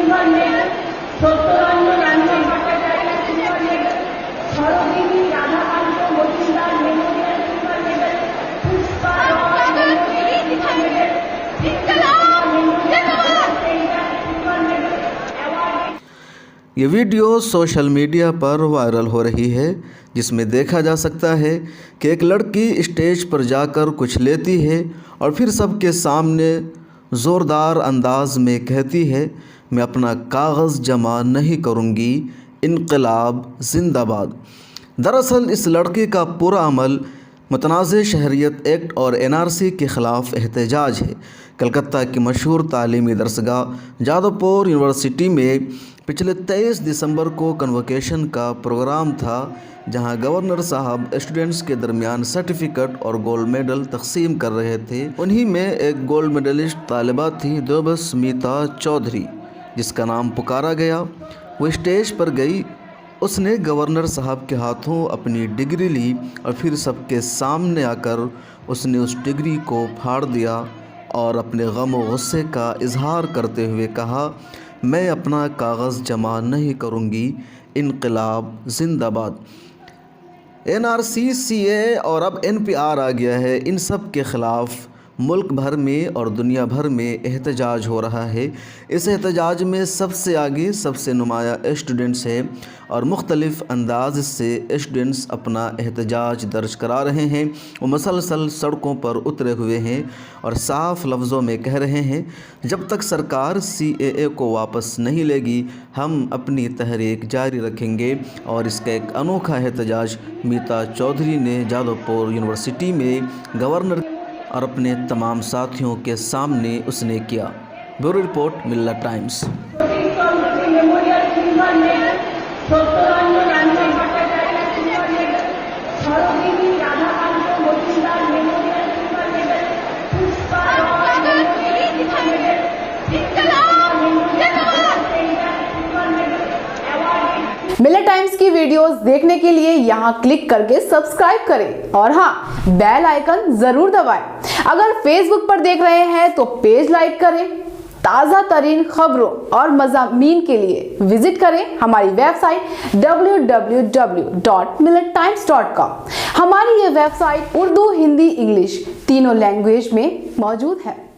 Silver medal, Satyaranjan Bhattacharya silver medal, Sarojini Radhakant Majumdar memorial silver medal, Pushpa Roy memorial silver medal, ये video social media पर viral हो रही है, जिसमें देखा जा सकता है कि एक लड़की स्टेज पर जाकर कुछ लेती है और फिर सबके सामने ज़ोरदार अंदाज में कहती है, मैं अपना कागज़ जमा नहीं करूँगी, इनकलाब जिंदाबाद। दरअसल इस लड़की का पूरा अमल मुतनाज़ शहरियत एक्ट और NRC के ख़िलाफ़ एहतजाज है। कलकत्ता की मशहूर तालीमी दरसगाह जादवपुर यूनिवर्सिटी में पिछले 23 दिसंबर को कन्वोकेशन का प्रोग्राम था, जहां गवर्नर साहब स्टूडेंट्स के दरमियान सर्टिफिकेट और गोल्ड मेडल तकसीम कर रहे थे। उन्हीं में एक गोल्ड मेडलिस्ट तालिबा थी देवस्मिता चौधरी, जिसका नाम पुकारा गया। वो स्टेज पर गई, उसने गवर्नर साहब के हाथों अपनी डिग्री ली और फिर सबके सामने आकर उसने उस डिग्री को फाड़ दिया और अपने गम और गुस्से का इजहार करते हुए कहा, मैं अपना कागज़ जमा नहीं करूँगी, इनकलाब जिंदाबाद। NRC, CA और अब NPR आ गया है। इन सब के ख़िलाफ़ मुल्क भर में और दुनिया भर में एहतजाज हो रहा है। इस एहतजाज में सबसे आगे सबसे नुमाया स्टूडेंट्स है और मुख्तलिफ़ अंदाज से स्टूडेंट्स अपना एहतजाज दर्ज करा रहे हैं। वो मसलसल सड़कों पर उतरे हुए हैं और साफ़ लफ्ज़ों में कह रहे हैं, जब तक सरकार CAA को वापस नहीं लेगी, हम अपनी तहरीक जारी रखेंगे। और इसका एक अनोखा एहतजाज मीता चौधरी ने जादवपुर यूनिवर्सिटी में गवर्नर और अपने तमाम साथियों के सामने उसने किया। Bureau report, Millat Times. Memorial silver medal, Satyaranjan Bhattacharya silver medal, Sarojini Radhakant Majumdar memorial silver medal, Pushpa Roy memorial silver medal, Millat Times की वीडियोस देखने के लिए यहाँ क्लिक करके सब्सक्राइब करें और हाँ, बेल आइकन जरूर दबाएं। अगर फेसबुक पर देख रहे हैं तो पेज लाइक करें। ताज़ा तरीन खबरों और मज़ामीन के लिए विजिट करें हमारी वेबसाइट www.millettimes.com। हमारी ये वेबसाइट उर्दू, हिंदी, इंग्लिश तीनों लैंग्वेज में मौजूद है।